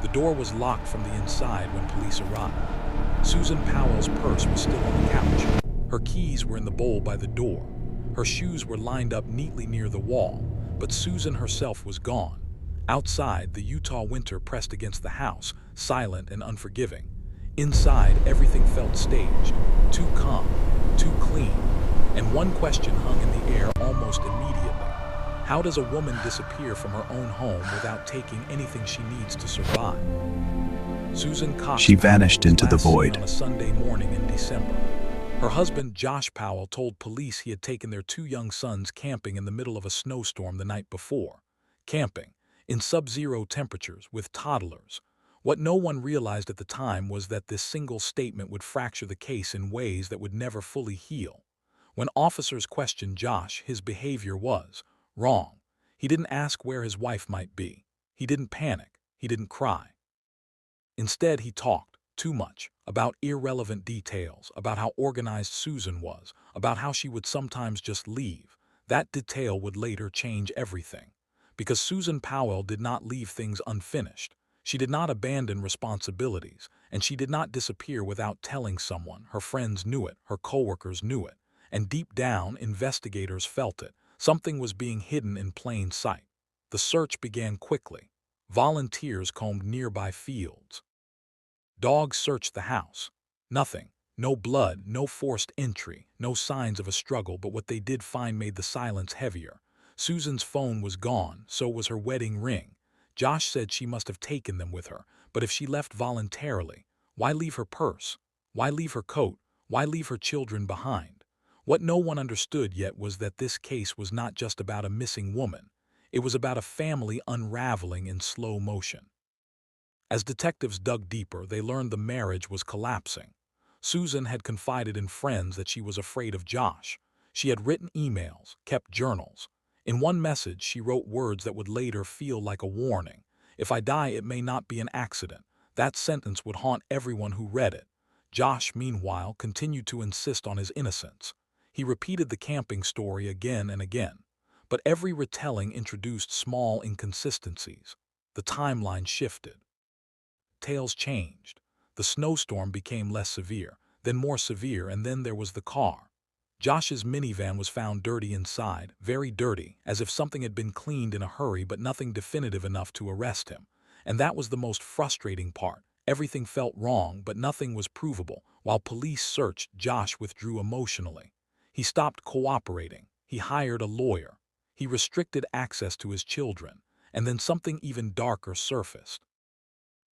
The door was locked from the inside when police arrived. Susan Powell's purse was still on the couch. Her keys were in the bowl by the door. Her shoes were lined up neatly near the wall, but Susan herself was gone. Outside, the Utah winter pressed against the house, silent and unforgiving. Inside, everything felt staged, too calm, too clean, and one question hung in the air almost immediately. How does a woman disappear from her own home without taking anything she needs to survive? Susan Cox She vanished Powell was into the last seen void. on a Sunday morning in December. Her husband, Josh Powell, told police he had taken their 2 young sons camping in the middle of a snowstorm the night before. Camping, in sub-zero temperatures, with toddlers. What no one realized at the time was that this single statement would fracture the case in ways that would never fully heal. When officers questioned Josh, his behavior was wrong. He didn't ask where his wife might be. He didn't panic. He didn't cry. Instead, he talked, too much, about irrelevant details, about how organized Susan was, about how she would sometimes just leave. That detail would later change everything. Because Susan Powell did not leave things unfinished. She did not abandon responsibilities, and she did not disappear without telling someone. Her friends knew it, her coworkers knew it, and deep down, investigators felt it. Something was being hidden in plain sight. The search began quickly. Volunteers combed nearby fields. Dogs searched the house. Nothing. No blood, no forced entry, no signs of a struggle, but what they did find made the silence heavier. Susan's phone was gone, so was her wedding ring. Josh said she must have taken them with her, but if she left voluntarily, why leave her purse? Why leave her coat? Why leave her children behind? What no one understood yet was that this case was not just about a missing woman. It was about a family unraveling in slow motion. As detectives dug deeper, they learned the marriage was collapsing. Susan had confided in friends that she was afraid of Josh. She had written emails, kept journals. In one message, she wrote words that would later feel like a warning. If I die, it may not be an accident. That sentence would haunt everyone who read it. Josh, meanwhile, continued to insist on his innocence. He repeated the camping story again and again. But every retelling introduced small inconsistencies. The timeline shifted. Tales changed. The snowstorm became less severe, then more severe, and then there was the car. Josh's minivan was found dirty inside, very dirty, as if something had been cleaned in a hurry, but nothing definitive enough to arrest him. And that was the most frustrating part. Everything felt wrong, but nothing was provable. While police searched, Josh withdrew emotionally. He stopped cooperating. He hired a lawyer. He restricted access to his children. And then something even darker surfaced.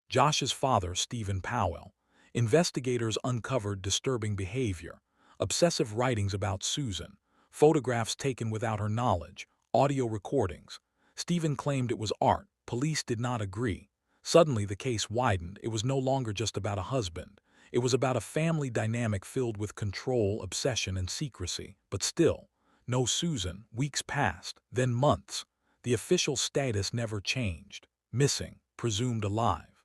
Josh's father, Susan Powell. Investigators uncovered disturbing behavior, obsessive writings about Susan, photographs taken without her knowledge, audio recordings. Stephen claimed it was art. Police did not agree. Suddenly, the case widened. It was no longer just about a husband. It was about a family dynamic filled with control, obsession, and secrecy. But still, no Susan. Weeks passed, then months. The official status never changed. Missing, presumed alive.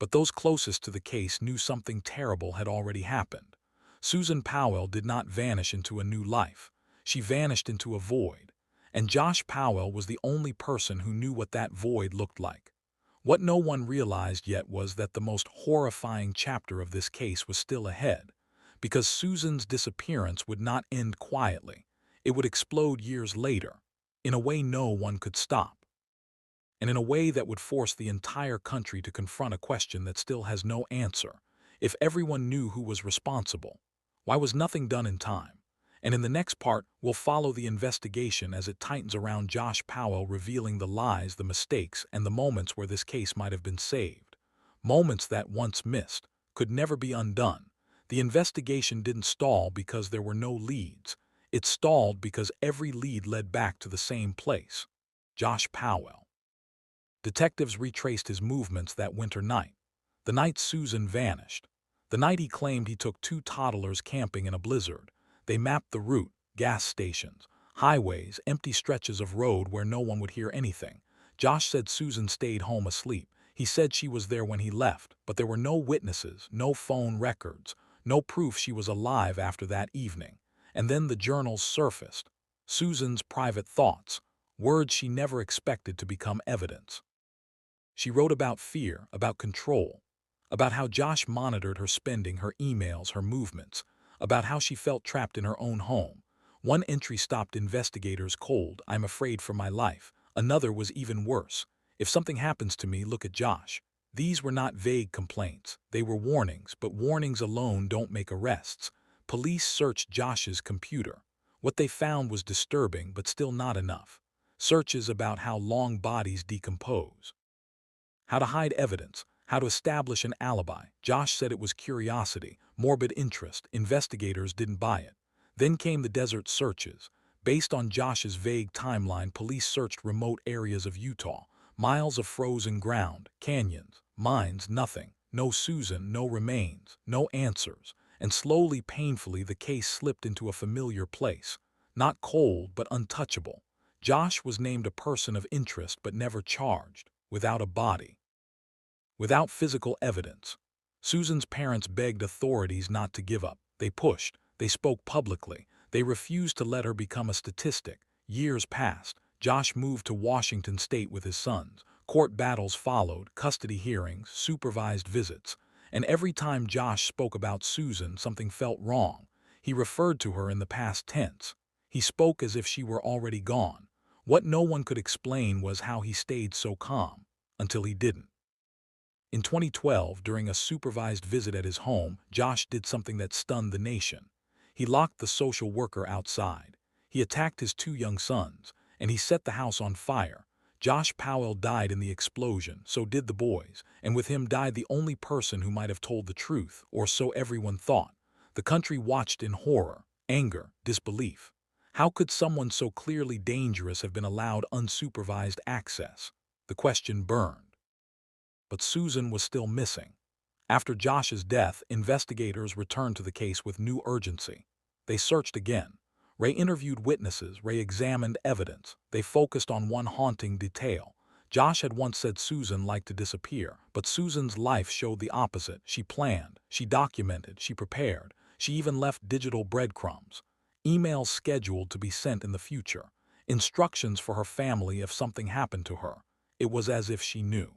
But those closest to the case knew something terrible had already happened. Susan Powell did not vanish into a new life. She vanished into a void. And Josh Powell was the only person who knew what that void looked like. What no one realized yet was that the most horrifying chapter of this case was still ahead. Because Susan's disappearance would not end quietly. It would explode years later, in a way no one could stop. And in a way that would force the entire country to confront a question that still has no answer. If everyone knew who was responsible, why was nothing done in time? And in the next part, we'll follow the investigation as it tightens around Josh Powell, revealing the lies, the mistakes, and the moments where this case might have been saved. Moments that, once missed, could never be undone. The investigation didn't stall because there were no leads. It stalled because every lead led back to the same place. Josh Powell. Detectives retraced his movements that winter night. The night Susan vanished. The night he claimed he took 2 toddlers camping in a blizzard. They mapped the route, gas stations, highways, empty stretches of road where no one would hear anything. Josh said Susan stayed home asleep. He said she was there when he left, but there were no witnesses, no phone records, no proof she was alive after that evening. And then the journals surfaced. Susan's private thoughts, words she never expected to become evidence. She wrote about fear, about control, about how Josh monitored her spending, her emails, her movements, about how she felt trapped in her own home. One entry stopped investigators cold. "I'm afraid for my life." Another was even worse. "If something happens to me, look at Josh." These were not vague complaints. They were warnings, but warnings alone don't make arrests. Police searched Josh's computer. What they found was disturbing, but still not enough. Searches about how long bodies decompose, how to hide evidence, how to establish an alibi. Josh said it was curiosity, morbid interest. Investigators didn't buy it. Then came the desert searches. Based on Josh's vague timeline, police searched remote areas of Utah, miles of frozen ground, canyons, mines, nothing. No Susan, no remains, no answers. And slowly, painfully, the case slipped into a familiar place. Not cold, but untouchable. Josh was named a person of interest but never charged, without a body, without physical evidence. Susan's parents begged authorities not to give up. They pushed. They spoke publicly. They refused to let her become a statistic. Years passed. Josh moved to Washington State with his sons. Court battles followed, custody hearings, supervised visits. And every time Josh spoke about Susan, something felt wrong. He referred to her in the past tense. He spoke as if she were already gone. What no one could explain was how he stayed so calm, until he didn't. In 2012, during a supervised visit at his home, Josh did something that stunned the nation. He locked the social worker outside. He attacked his two young sons, and he set the house on fire. Josh Powell died in the explosion, so did the boys, and with him died the only person who might have told the truth, or so everyone thought. The country watched in horror, anger, disbelief. How could someone so clearly dangerous have been allowed unsupervised access? The question burned. But Susan was still missing. After Josh's death, investigators returned to the case with new urgency. They searched again. Ray interviewed witnesses, Ray examined evidence. They focused on one haunting detail. Josh had once said Susan liked to disappear, but Susan's life showed the opposite. She planned, she documented, she prepared. She even left digital breadcrumbs. Emails scheduled to be sent in the future. Instructions for her family if something happened to her. It was as if she knew.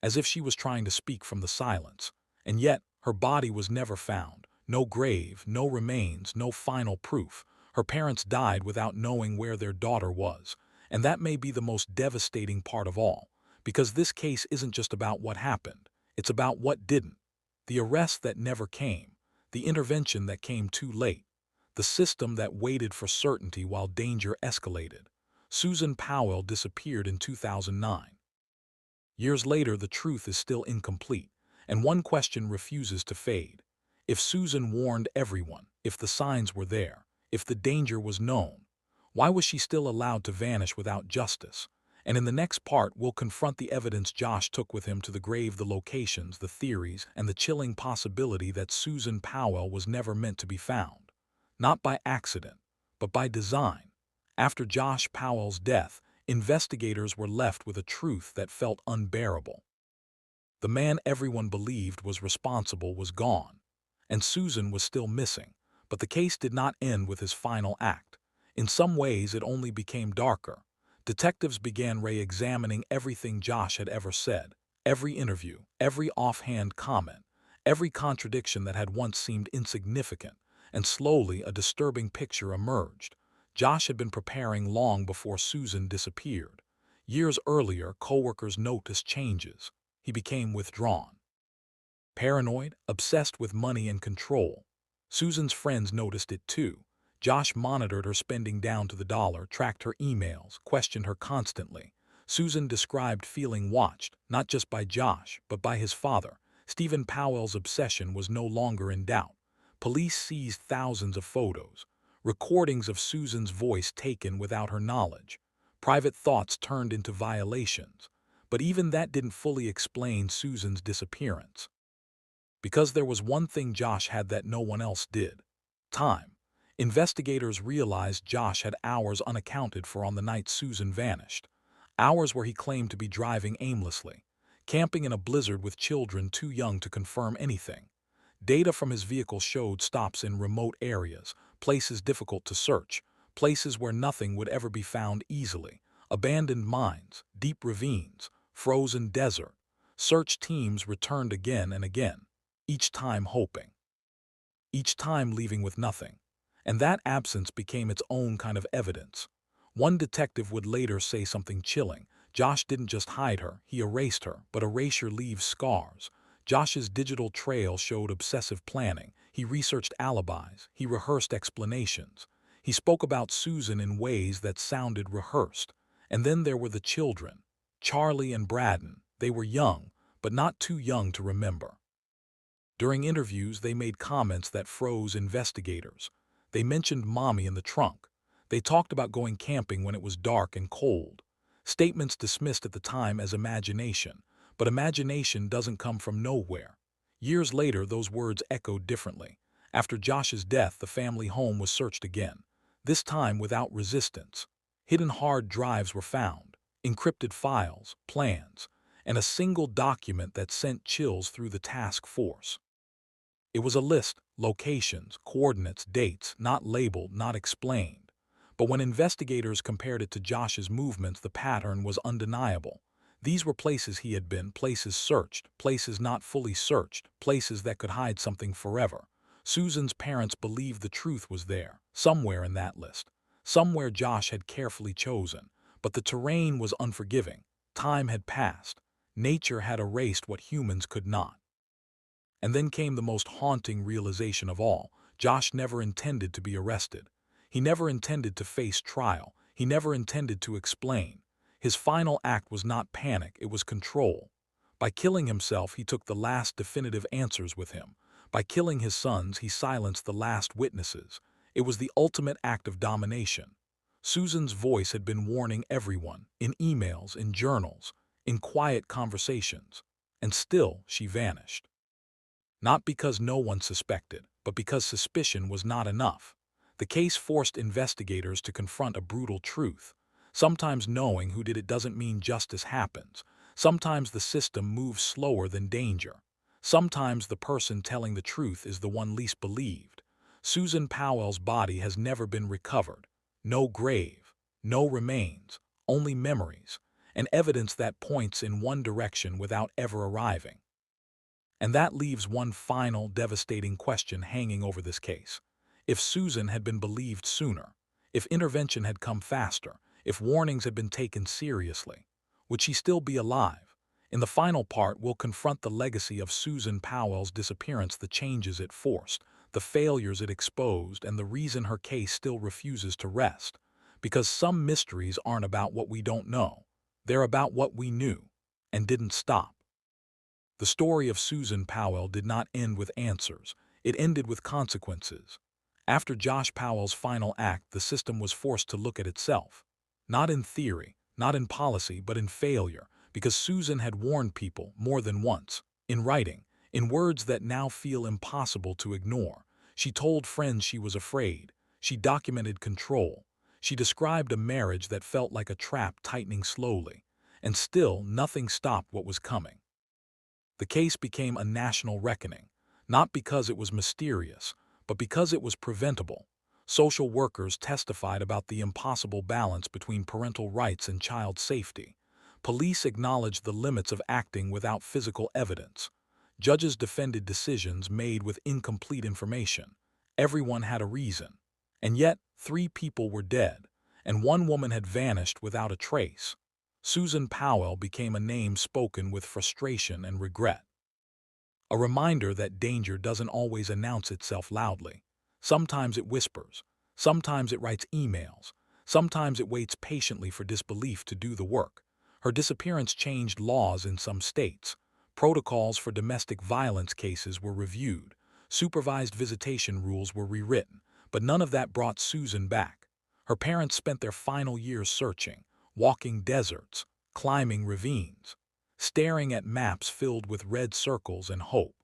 As if she was trying to speak from the silence. And yet, her body was never found. No grave, no remains, no final proof. Her parents died without knowing where their daughter was. And that may be the most devastating part of all. Because this case isn't just about what happened. It's about what didn't. The arrest that never came. The intervention that came too late. The system that waited for certainty while danger escalated. Susan Powell disappeared in 2009. Years later, the truth is still incomplete, and one question refuses to fade. If Susan warned everyone, if the signs were there, if the danger was known, why was she still allowed to vanish without justice? And in the next part, we'll confront the evidence Josh took with him to the grave, the locations, the theories, and the chilling possibility that Susan Powell was never meant to be found. Not by accident, but by design. After Josh Powell's death, investigators were left with a truth that felt unbearable. The man everyone believed was responsible was gone, and Susan was still missing, but the case did not end with his final act. In some ways, it only became darker. Detectives began re-examining everything Josh had ever said, every interview, every offhand comment, every contradiction that had once seemed insignificant, and slowly a disturbing picture emerged. Josh had been preparing long before Susan disappeared. Years earlier, coworkers noticed changes. He became withdrawn, paranoid, obsessed with money and control. Susan's friends noticed it too. Josh monitored her spending down to the dollar, tracked her emails, questioned her constantly. Susan described feeling watched, not just by Josh, but by his father. Stephen Powell's obsession was no longer in doubt. Police seized thousands of photos, recordings of Susan's voice taken without her knowledge. Private thoughts turned into violations. But even that didn't fully explain Susan's disappearance. Because there was one thing Josh had that no one else did: time. Investigators realized Josh had hours unaccounted for on the night Susan vanished. Hours where he claimed to be driving aimlessly, camping in a blizzard with children too young to confirm anything. Data from his vehicle showed stops in remote areas, places difficult to search, places where nothing would ever be found easily, abandoned mines, deep ravines, frozen desert. Search teams returned again and again, each time hoping, each time leaving with nothing. And that absence became its own kind of evidence. One detective would later say something chilling. Josh didn't just hide her, he erased her, but erasure leaves scars. Josh's digital trail showed obsessive planning. He researched alibis, he rehearsed explanations. He spoke about Susan in ways that sounded rehearsed. And then there were the children, Charlie and Braden. They were young, but not too young to remember. During interviews, they made comments that froze investigators. They mentioned Mommy in the trunk. They talked about going camping when it was dark and cold. Statements dismissed at the time as imagination, but imagination doesn't come from nowhere. Years later, those words echoed differently. After Josh's death, the family home was searched again, this time without resistance. Hidden hard drives were found, encrypted files, plans, and a single document that sent chills through the task force. It was a list, locations, coordinates, dates, not labeled, not explained. But when investigators compared it to Josh's movements, the pattern was undeniable. These were places he had been, places searched, places not fully searched, places that could hide something forever. Susan's parents believed the truth was there, somewhere in that list, somewhere Josh had carefully chosen. But the terrain was unforgiving. Time had passed. Nature had erased what humans could not. And then came the most haunting realization of all. Josh never intended to be arrested. He never intended to face trial. He never intended to explain. His final act was not panic, it was control. By killing himself, he took the last definitive answers with him. By killing his sons, he silenced the last witnesses. It was the ultimate act of domination. Susan's voice had been warning everyone, in emails, in journals, in quiet conversations. And still, she vanished. Not because no one suspected, but because suspicion was not enough. The case forced investigators to confront a brutal truth. Sometimes knowing who did it doesn't mean justice happens. Sometimes the system moves slower than danger. Sometimes the person telling the truth is the one least believed. Susan Powell's body has never been recovered. No grave, no remains, only memories, and evidence that points in one direction without ever arriving. And that leaves one final, devastating question hanging over this case. If Susan had been believed sooner, if intervention had come faster, if warnings had been taken seriously, would she still be alive? In the final part, we'll confront the legacy of Susan Powell's disappearance, the changes it forced, the failures it exposed, and the reason her case still refuses to rest. Because some mysteries aren't about what we don't know. They're about what we knew and didn't stop. The story of Susan Powell did not end with answers. It ended with consequences. After Josh Powell's final act, the system was forced to look at itself. Not in theory, not in policy, but in failure, because Susan had warned people more than once. In writing, in words that now feel impossible to ignore. She told friends she was afraid. She documented control. She described a marriage that felt like a trap tightening slowly. And still, nothing stopped what was coming. The case became a national reckoning, not because it was mysterious, but because it was preventable. Social workers testified about the impossible balance between parental rights and child safety. Police acknowledged the limits of acting without physical evidence. Judges defended decisions made with incomplete information. Everyone had a reason. And yet, 3 people were dead, and 1 woman had vanished without a trace. Susan Powell became a name spoken with frustration and regret. A reminder that danger doesn't always announce itself loudly. Sometimes it whispers. Sometimes it writes emails. Sometimes it waits patiently for disbelief to do the work. Her disappearance changed laws in some states. Protocols for domestic violence cases were reviewed. Supervised visitation rules were rewritten. But none of that brought Susan back. Her parents spent their final years searching, walking deserts, climbing ravines, staring at maps filled with red circles and hope.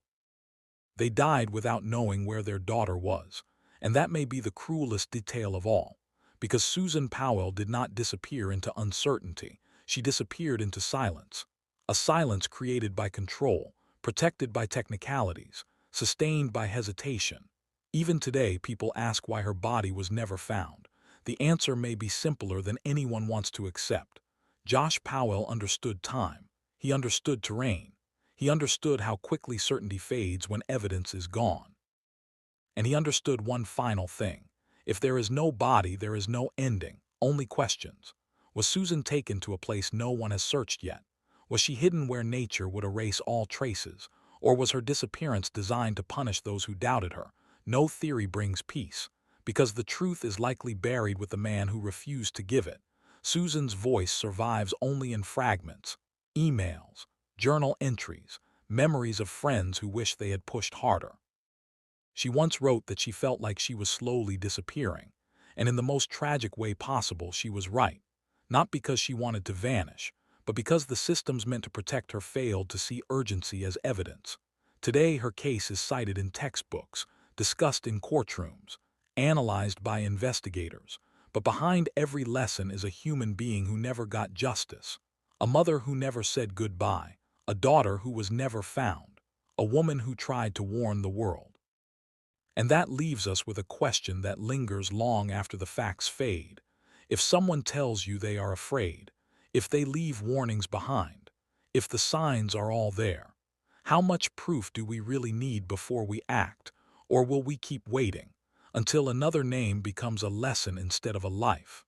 They died without knowing where their daughter was, and that may be the cruelest detail of all, because Susan Powell did not disappear into uncertainty, she disappeared into silence. A silence created by control, protected by technicalities, sustained by hesitation. Even today, people ask why her body was never found. The answer may be simpler than anyone wants to accept. Josh Powell understood time. He understood terrain. He understood how quickly certainty fades when evidence is gone. And he understood one final thing. If there is no body, there is no ending, only questions. Was Susan taken to a place no one has searched yet? Was she hidden where nature would erase all traces? Or was her disappearance designed to punish those who doubted her? No theory brings peace, because the truth is likely buried with the man who refused to give it. Susan's voice survives only in fragments, emails, journal entries, memories of friends who wish they had pushed harder. She once wrote that she felt like she was slowly disappearing, and in the most tragic way possible she was right, not because she wanted to vanish, but because the systems meant to protect her failed to see urgency as evidence. Today her case is cited in textbooks, discussed in courtrooms, analyzed by investigators, but behind every lesson is a human being who never got justice, a mother who never said goodbye, a daughter who was never found, a woman who tried to warn the world. And that leaves us with a question that lingers long after the facts fade. If someone tells you they are afraid, if they leave warnings behind, if the signs are all there, how much proof do we really need before we act, or will we keep waiting until another name becomes a lesson instead of a life?